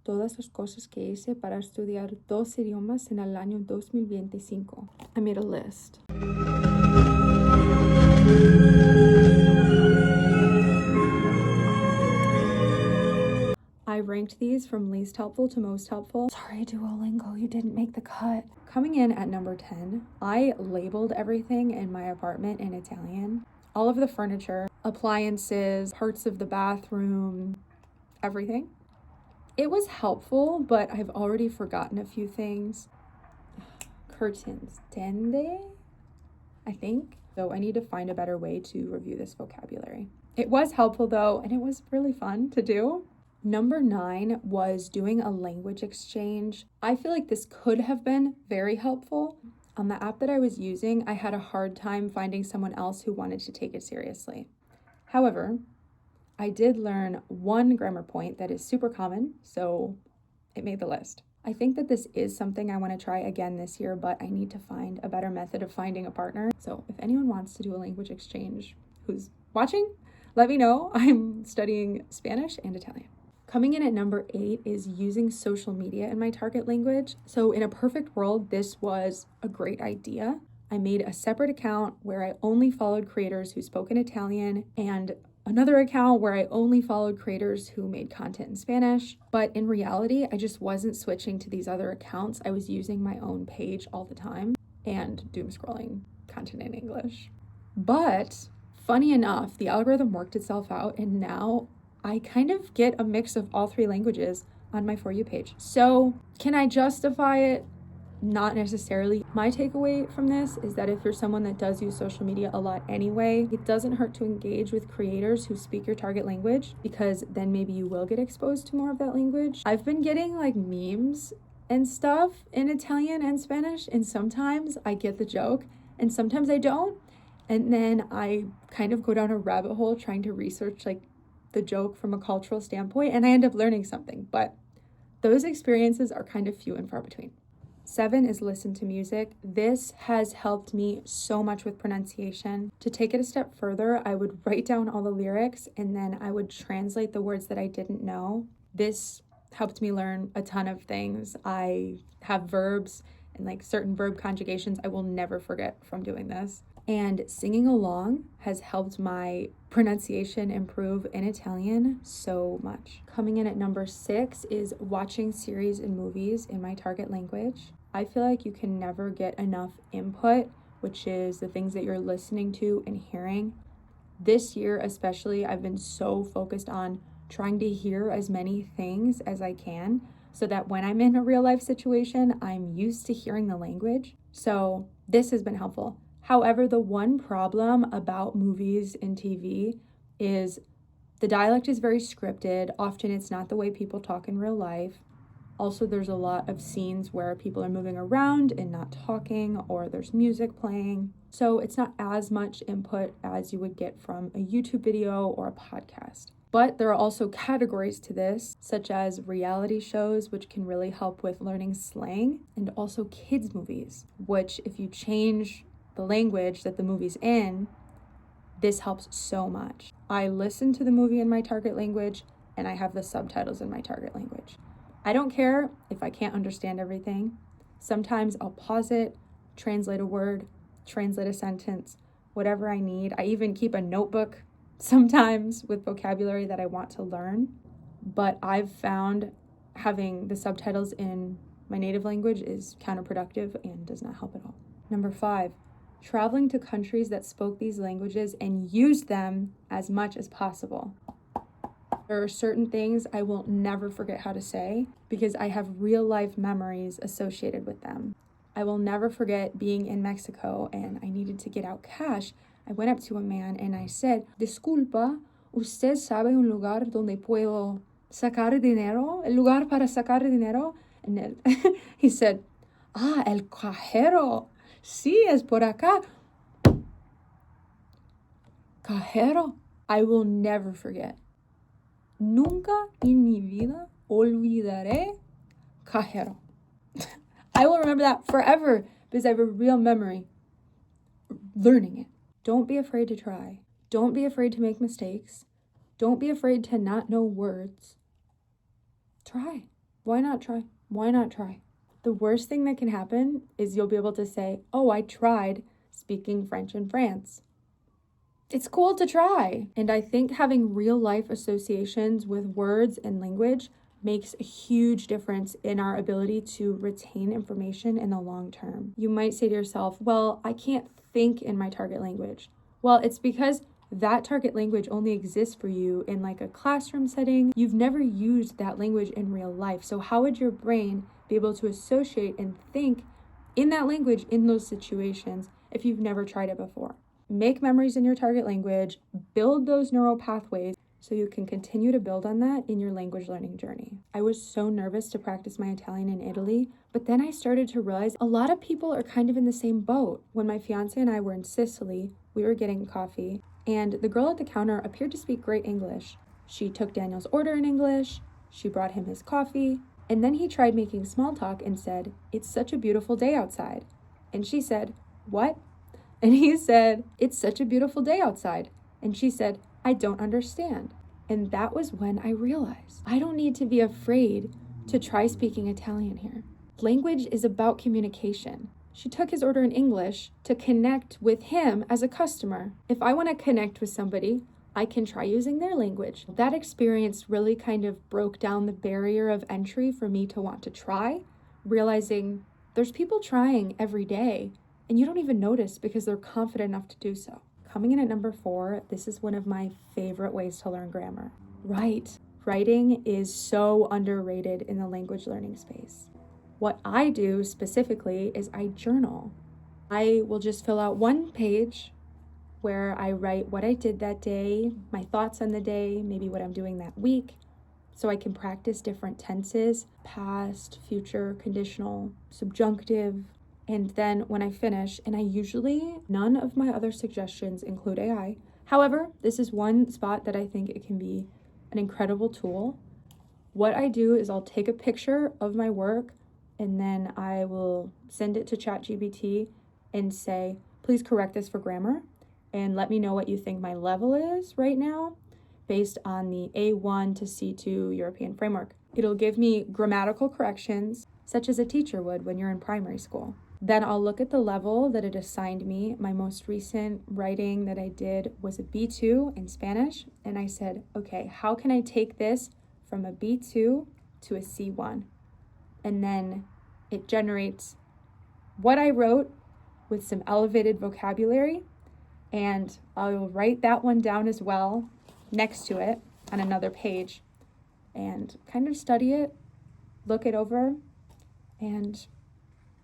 todas las cosas que hice para estudiar 2 idiomas en el año 2025. I made a list. I ranked these from least helpful to most helpful. Sorry, Duolingo, you didn't make the cut. Coming in at number 10, I labeled everything in my apartment in Italian. All of the furniture, appliances, parts of the bathroom, everything. It was helpful, but I've already forgotten a few things. Curtains, tende, I think. So I need to find a better way to review this vocabulary. It was helpful though, and it was really fun to do. Number 9 was doing a language exchange. I feel like this could have been very helpful. On the app that I was using, I had a hard time finding someone else who wanted to take it seriously. However, I did learn one grammar point that is super common, so it made the list. I think that this is something I want to try again this year, but I need to find a better method of finding a partner. So if anyone wants to do a language exchange who's watching, let me know. I'm studying Spanish and Italian. Coming in at number 8 is using social media in my target language. So in a perfect world, this was a great idea. I made a separate account where I only followed creators who spoke in Italian and another account where I only followed creators who made content in Spanish. But in reality, I just wasn't switching to these other accounts. I was using my own page all the time and doom scrolling content in English. But funny enough, the algorithm worked itself out and now I kind of get a mix of all 3 languages on my For You page. So can I justify it? Not necessarily. My takeaway from this is that if you're someone that does use social media a lot anyway, it doesn't hurt to engage with creators who speak your target language, because then maybe you will get exposed to more of that language. I've been getting like memes and stuff in Italian and Spanish, and sometimes I get the joke and sometimes I don't. And then I kind of go down a rabbit hole trying to research like the joke from a cultural standpoint, and I end up learning something, but those experiences are kind of few and far between. 7 is listen to music. This has helped me so much with pronunciation. To take it a step further, I would write down all the lyrics and then I would translate the words that I didn't know. This helped me learn a ton of things. I have verbs and like certain verb conjugations I will never forget from doing this. And singing along has helped my pronunciation improve in Italian so much. Coming in at number 6 is watching series and movies in my target language. I feel like you can never get enough input, which is the things that you're listening to and hearing. This year especially, I've been so focused on trying to hear as many things as I can so that when I'm in a real life situation, I'm used to hearing the language. So this has been helpful. However, the one problem about movies and TV is the dialect is very scripted. Often it's not the way people talk in real life. Also, there's a lot of scenes where people are moving around and not talking, or there's music playing. So it's not as much input as you would get from a YouTube video or a podcast. But there are also categories to this, such as reality shows, which can really help with learning slang, and also kids movies, which if you change the language that the movie's in, this helps so much. I listen to the movie in my target language and I have the subtitles in my target language. I don't care if I can't understand everything. Sometimes I'll pause it, translate a word, translate a sentence, whatever I need. I even keep a notebook sometimes with vocabulary that I want to learn. But I've found having the subtitles in my native language is counterproductive and does not help at all. Number 5, traveling to countries that spoke these languages and use them as much as possible. There are certain things I will never forget how to say because I have real life memories associated with them. I will never forget being in Mexico and I needed to get out cash. I went up to a man and I said, "Disculpa, ¿usted sabe un lugar donde puedo sacar dinero? El lugar para sacar dinero?" And he said, "El cajero. Sí, es por acá." Cajero. I will never forget. Nunca en mi vida olvidaré cajero. I will remember that forever because I have a real memory learning it. Don't be afraid to try. Don't be afraid to make mistakes. Don't be afraid to not know words. Try. Why not try? Why not try? The worst thing that can happen is you'll be able to say, oh, I tried speaking French in France. It's cool to try. And I think having real life associations with words and language makes a huge difference in our ability to retain information in the long term. You might say to yourself, well, I can't think in my target language. Well, it's because that target language only exists for you in like a classroom setting. You've never used that language in real life. So how would your brain be able to associate and think in that language in those situations if you've never tried it before? Make memories in your target language, build those neural pathways so you can continue to build on that in your language learning journey. I was so nervous to practice my Italian in Italy, but then I started to realize a lot of people are kind of in the same boat. When my fiance and I were in Sicily, we were getting coffee, and the girl at the counter appeared to speak great English. She took Daniel's order in English, she brought him his coffee, and then he tried making small talk and said, "It's such a beautiful day outside." And she said, "What?" And he said, "It's such a beautiful day outside." And she said, "I don't understand." And that was when I realized I don't need to be afraid to try speaking Italian here. Language is about communication. She took his order in English to connect with him as a customer. If I want to connect with somebody, I can try using their language. That experience really kind of broke down the barrier of entry for me to want to try, realizing there's people trying every day and you don't even notice because they're confident enough to do so. Coming in at number 4, this is one of my favorite ways to learn grammar. Writing is so underrated in the language learning space. What I do specifically is I journal. I will just fill out one page where I write what I did that day, my thoughts on the day, maybe what I'm doing that week, so I can practice different tenses, past, future, conditional, subjunctive. And then when I finish, and none of my other suggestions include AI. However, this is one spot that I think it can be an incredible tool. What I do is I'll take a picture of my work and then I will send it to ChatGPT and say, please correct this for grammar and let me know what you think my level is right now based on the A1 to C2 European framework. It'll give me grammatical corrections such as a teacher would when you're in primary school. Then I'll look at the level that it assigned me. My most recent writing that I did was a B2 in Spanish. And I said, okay, how can I take this from a B2 to a C1? And then it generates what I wrote with some elevated vocabulary. And I'll write that one down as well next to it on another page and kind of study it, look it over, and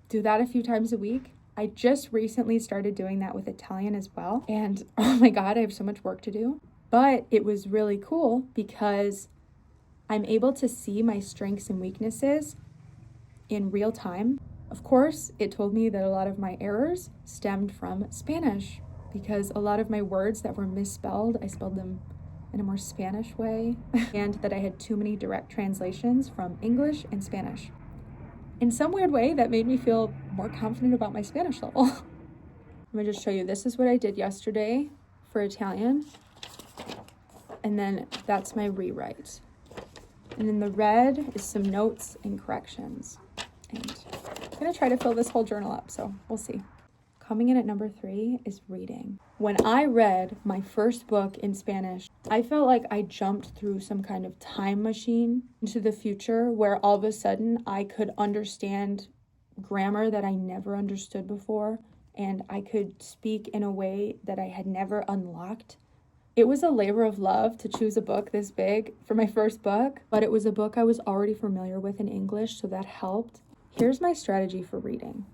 do that a few times a week. I just recently started doing that with Italian as well. And oh my God, I have so much work to do. But it was really cool because I'm able to see my strengths and weaknesses in real time. Of course, it told me that a lot of my errors stemmed from Spanish because a lot of my words that were misspelled, I spelled them in a more Spanish way, and that I had too many direct translations from English and Spanish. In some weird way, that made me feel more confident about my Spanish level. Let me just show you. This is what I did yesterday for Italian. And then that's my rewrite. And then the red is some notes and corrections. And I'm going to try to fill this whole journal up, so we'll see. Coming in at number 3 is reading. When I read my first book in Spanish, I felt like I jumped through some kind of time machine into the future where all of a sudden I could understand grammar that I never understood before, and I could speak in a way that I had never unlocked. It was a labor of love to choose a book this big for my first book, but it was a book I was already familiar with in English, so that helped. Here's my strategy for reading.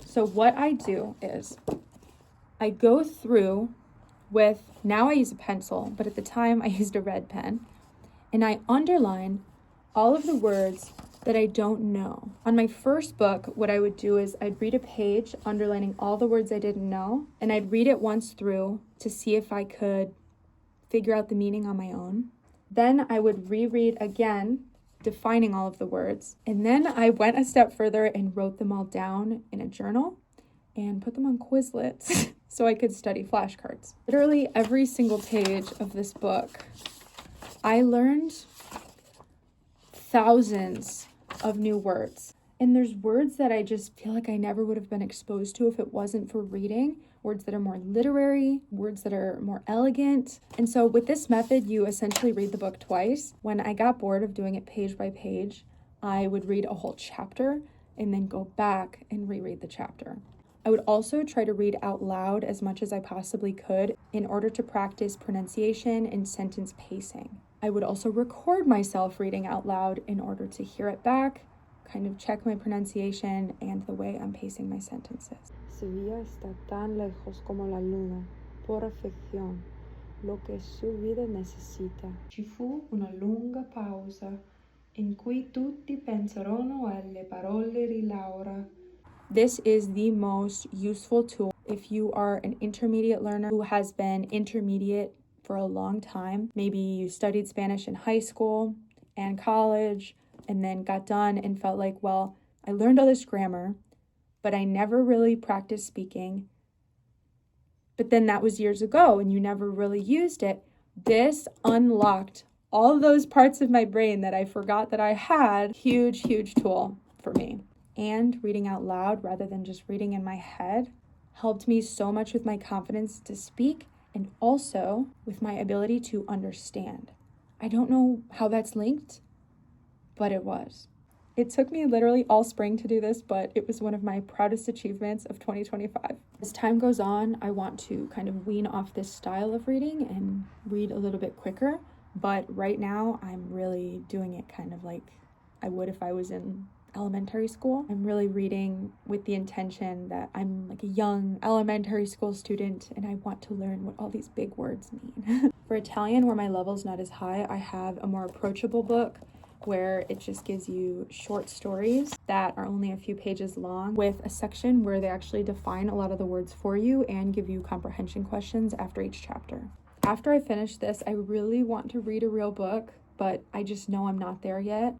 So what I do is I go through with, now I use a pencil, but at the time I used a red pen, and I underline all of the words that I don't know. On my first book, what I would do is I'd read a page underlining all the words I didn't know, and I'd read it once through to see if I could figure out the meaning on my own. Then I would reread again, defining all of the words. And then I went a step further and wrote them all down in a journal and put them on Quizlets so I could study flashcards. Literally every single page of this book, I learned thousands of new words. And there's words that I just feel like I never would have been exposed to if it wasn't for reading. Words that are more literary, words that are more elegant. And so with this method, you essentially read the book twice. When I got bored of doing it page by page, I would read a whole chapter and then go back and reread the chapter. I would also try to read out loud as much as I possibly could in order to practice pronunciation and sentence pacing. I would also record myself reading out loud in order to hear it back, kind of check my pronunciation and the way I'm pacing my sentences. Sevilla está tan lejos como la luna, por afección, lo que su vida necesita. Ci fu una lunga pausa in cui tutti pensarono alle parole di Laura. This is the most useful tool if you are an intermediate learner who has been intermediate for a long time. Maybe you studied Spanish in high school and college and then got done and felt like, well, I learned all this grammar, but I never really practiced speaking. But then that was years ago and you never really used it. This unlocked all those parts of my brain that I forgot that I had. Huge, huge tool for me. And reading out loud rather than just reading in my head helped me so much with my confidence to speak and also with my ability to understand. I don't know how that's linked, but it was. It took me literally all spring to do this, but it was one of my proudest achievements of 2025. As time goes on, I want to kind of wean off this style of reading and read a little bit quicker. But right now, I'm really doing it kind of like I would if I was in elementary school. I'm really reading with the intention that I'm like a young elementary school student and I want to learn what all these big words mean. For Italian, where my level's not as high, I have a more approachable book where it just gives you short stories that are only a few pages long with a section where they actually define a lot of the words for you and give you comprehension questions after each chapter. After I finish this, I really want to read a real book, but I just know I'm not there yet.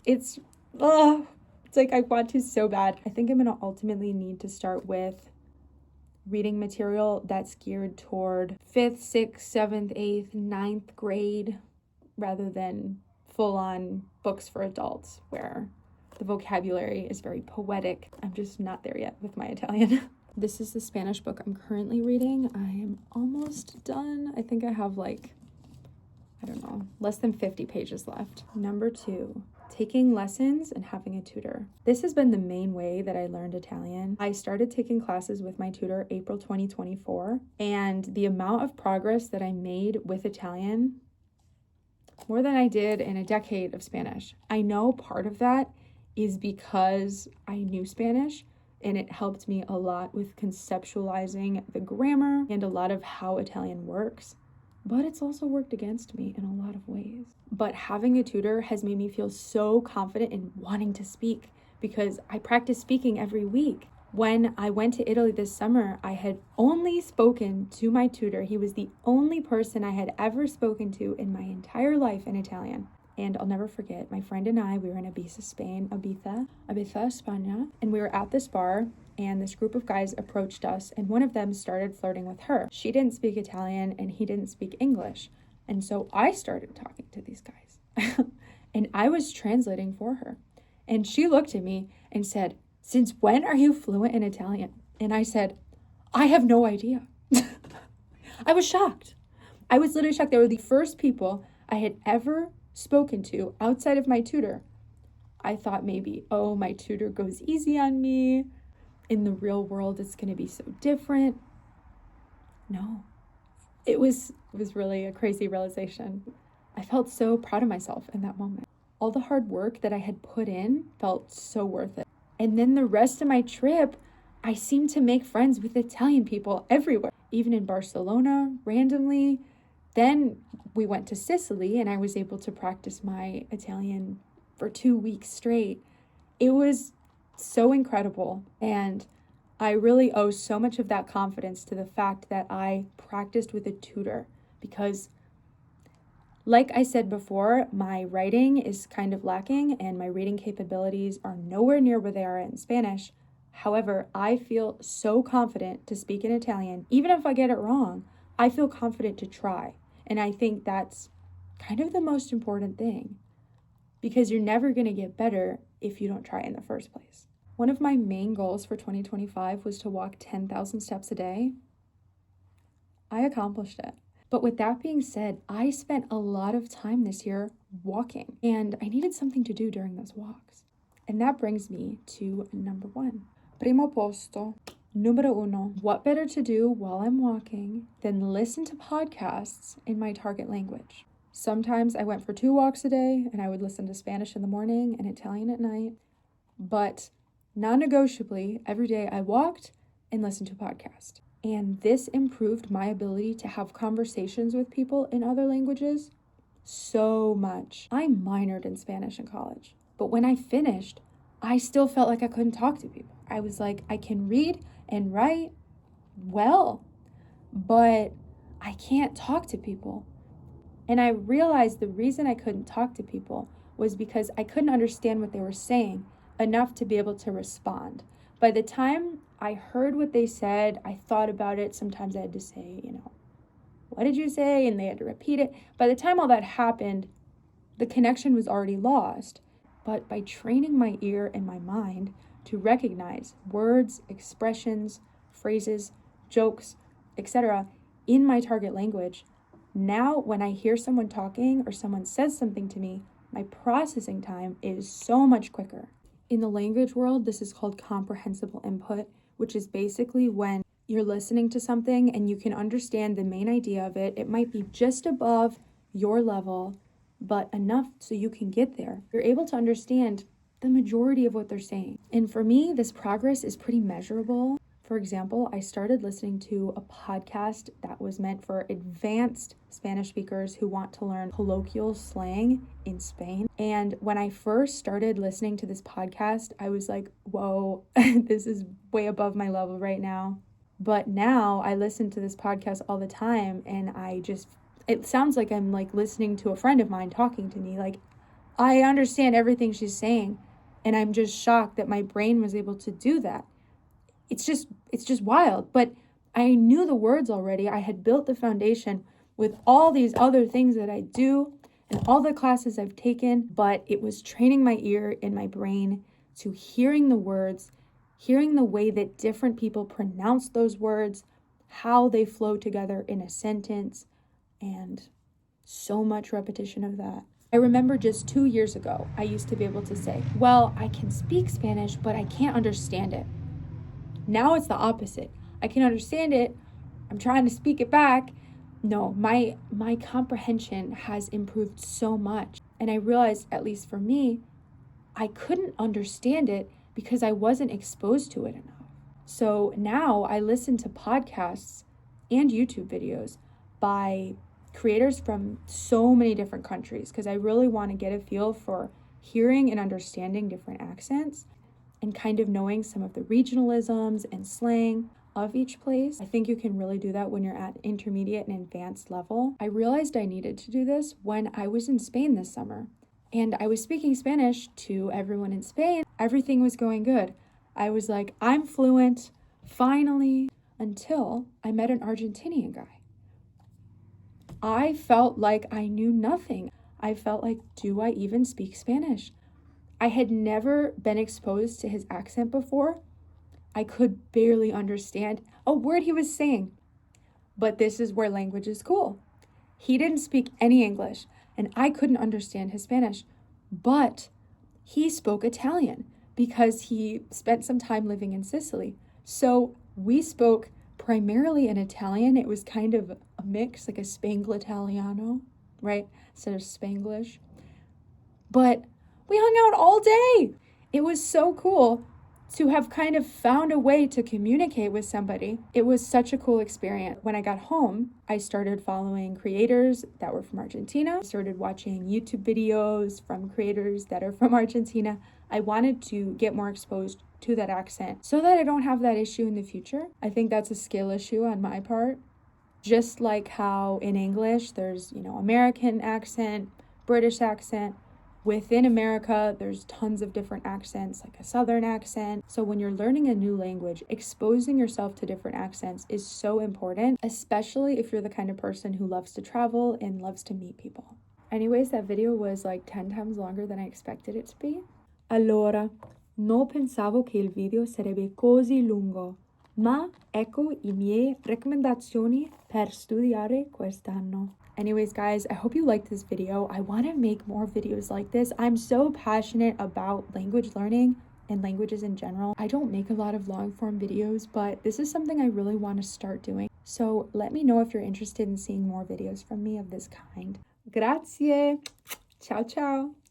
It's like I want to so bad. I think I'm going to ultimately need to start with reading material that's geared toward 5th, 6th, 7th, 8th, 9th grade rather than full-on books for adults where the vocabulary is very poetic. I'm just not there yet with my Italian. This is the Spanish book I'm currently reading. I am almost done. I think I have less than 50 pages left. Number 2, taking lessons and having a tutor. This has been the main way that I learned Italian. I started taking classes with my tutor April 2024, and the amount of progress that I made with Italian, more than I did in a decade of Spanish. I know part of that is because I knew Spanish, and it helped me a lot with conceptualizing the grammar and a lot of how Italian works. But it's also worked against me in a lot of ways. But having a tutor has made me feel so confident in wanting to speak because I practice speaking every week. When I went to Italy this summer, I had only spoken to my tutor. He was the only person I had ever spoken to in my entire life in Italian. And I'll never forget, my friend and I, we were in Ibiza, Spain, Ibiza, España, and we were at this bar, and this group of guys approached us, and one of them started flirting with her. She didn't speak Italian, and he didn't speak English. And so I started talking to these guys, and I was translating for her. And she looked at me and said, "Since when are you fluent in Italian?" And I said, "I have no idea." I was shocked. I was literally shocked. They were the first people I had ever spoken to outside of my tutor. I thought maybe, oh, my tutor goes easy on me. In the real world, it's going to be so different. No, it was really a crazy realization. I felt so proud of myself in that moment. All the hard work that I had put in felt so worth it. And then the rest of my trip, I seemed to make friends with Italian people everywhere, even in Barcelona, randomly. Then we went to Sicily and I was able to practice my Italian for 2 weeks straight. It was so incredible. And I really owe so much of that confidence to the fact that I practiced with a tutor because, like I said before, my writing is kind of lacking and my reading capabilities are nowhere near where they are in Spanish. However, I feel so confident to speak in Italian. Even if I get it wrong, I feel confident to try. And I think that's kind of the most important thing. because you're never going to get better if you don't try in the first place. One of my main goals for 2025 was to walk 10,000 steps a day. I accomplished it. But with that being said, I spent a lot of time this year walking, and I needed something to do during those walks. And that brings me to number 1. Primo posto. Numero uno. What better to do while I'm walking than listen to podcasts in my target language? Sometimes I went for 2 walks a day, and I would listen to Spanish in the morning and Italian at night. But non-negotiably, every day I walked and listened to a podcast. And this improved my ability to have conversations with people in other languages so much. I minored in Spanish in college, but when I finished, I still felt like I couldn't talk to people. I was like, I can read and write well, but I can't talk to people. And I realized the reason I couldn't talk to people was because I couldn't understand what they were saying enough to be able to respond. By the time I heard what they said, I thought about it. Sometimes I had to say, what did you say? And they had to repeat it. By the time all that happened, the connection was already lost. But by training my ear and my mind to recognize words, expressions, phrases, jokes, etc. in my target language, now when I hear someone talking or someone says something to me, my processing time is so much quicker. In the language world, this is called comprehensible input, which is basically when you're listening to something and you can understand the main idea of it. It might be just above your level, but enough so you can get there. You're able to understand the majority of what they're saying. And for me, this progress is pretty measurable. For example, I started listening to a podcast that was meant for advanced Spanish speakers who want to learn colloquial slang in Spain. And when I first started listening to this podcast, I was like, whoa, this is way above my level right now. But now I listen to this podcast all the time, and it sounds like I'm like listening to a friend of mine talking to me. Like, I understand everything she's saying, and I'm just shocked that my brain was able to do that. It's just wild. But I knew the words already. I had built the foundation with all these other things that I do and all the classes I've taken, but it was training my ear and my brain to hearing the words, hearing the way that different people pronounce those words, how they flow together in a sentence, and so much repetition of that. I remember just 2 years ago, I used to be able to say, well, I can speak Spanish, but I can't understand it. Now it's the opposite. I can understand it. I'm trying to speak it back. No, my comprehension has improved so much. And I realized, at least for me, I couldn't understand it because I wasn't exposed to it enough. So now I listen to podcasts and YouTube videos by creators from so many different countries because I really want to get a feel for hearing and understanding different accents and kind of knowing some of the regionalisms and slang of each place. I think you can really do that when you're at intermediate and advanced level. I realized I needed to do this when I was in Spain this summer, and I was speaking Spanish to everyone in Spain. Everything was going good. I was like, I'm fluent, finally, until I met an Argentinian guy. I felt like I knew nothing. I felt like, do I even speak Spanish? I had never been exposed to his accent before. I could barely understand a word he was saying. But this is where language is cool. He didn't speak any English, and I couldn't understand his Spanish. But he spoke Italian because he spent some time living in Sicily. So we spoke primarily in Italian. It was kind of a mix, like a Spanglo-Italiano, right? Instead of Spanglish. But we hung out all day. It was so cool to have kind of found a way to communicate with somebody. It was such a cool experience. When I got home, I started following creators that were from Argentina. I started watching YouTube videos from creators that are from Argentina. I wanted to get more exposed to that accent so that I don't have that issue in the future. I think that's a skill issue on my part. Just like how in English, there's, American accent, British accent. Within America, there's tons of different accents, like a Southern accent. So when you're learning a new language, exposing yourself to different accents is so important, especially if you're the kind of person who loves to travel and loves to meet people. Anyways, that video was like 10 times longer than I expected it to be. Allora, non pensavo che il video sarebbe così lungo, ma ecco i miei raccomandazioni per studiare quest'anno. Anyways, guys, I hope you liked this video. I want to make more videos like this. I'm so passionate about language learning and languages in general. I don't make a lot of long form videos, but this is something I really want to start doing. So let me know if you're interested in seeing more videos from me of this kind. Grazie. Ciao, ciao.